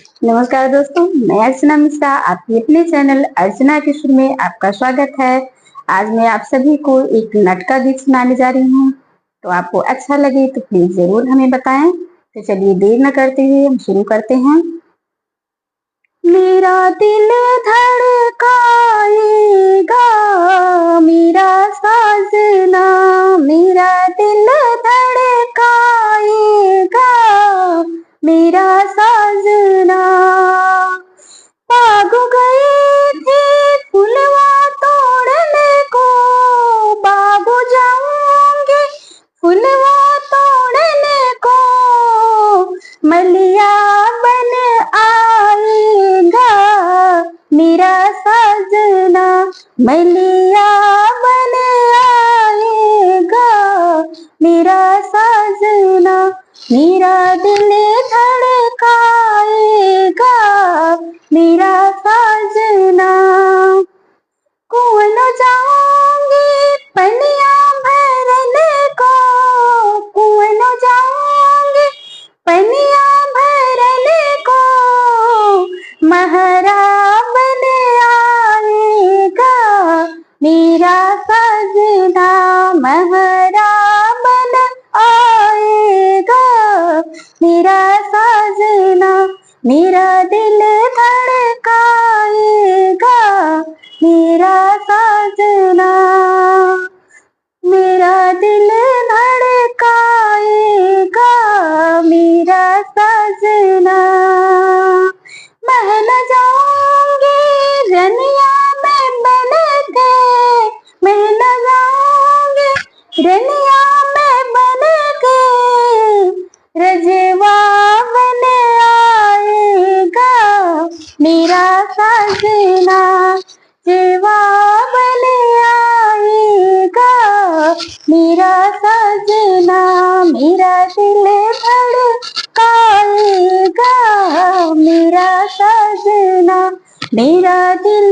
नमस्कार दोस्तों, मैं अर्चना मिश्रा आपकी अपने चैनल अर्चना किशोर में आपका स्वागत है। आज मैं आप सभी को एक नाटका गीत सुनाने जा रही हूँ। तो आपको अच्छा लगे तो प्लीज जरूर हमें बताएं। तो चलिए देर न करते हुए हम शुरू करते हैं। मेरा दिल धड़काएगा मेरा साजना, मेरा दिल धड़काएगा मेरा साजना। भाग गए थे फुलवा तोड़ने को, बाबू जाऊंगे फुलवा तोड़ने को, मलिया बन आएगा मेरा साजना, मलिया बन आएगा मेरा साजना। मेरा दिल धड़काएगा मेरा साजना। कुआं जाऊंगी पनिया भरने को, कुआं जाऊंगी पनिया भरने को, महरा बन आएगा मेरा सजना, महरा बन आएगा मेरा सजना। मेरा दिल धड़काएगा मेरा सजना, मेरा दिल धड़काएगा मेरा सजना। महल जाऊंगी रनिया में बन के, महल जाऊंगी रनिया में बन के, रजवा बन आएगा मेरा सजना, रजवा बन आएगा मेरा सजना। मेरा दिल धड़काएगा मेरा सजना, मेरा दिल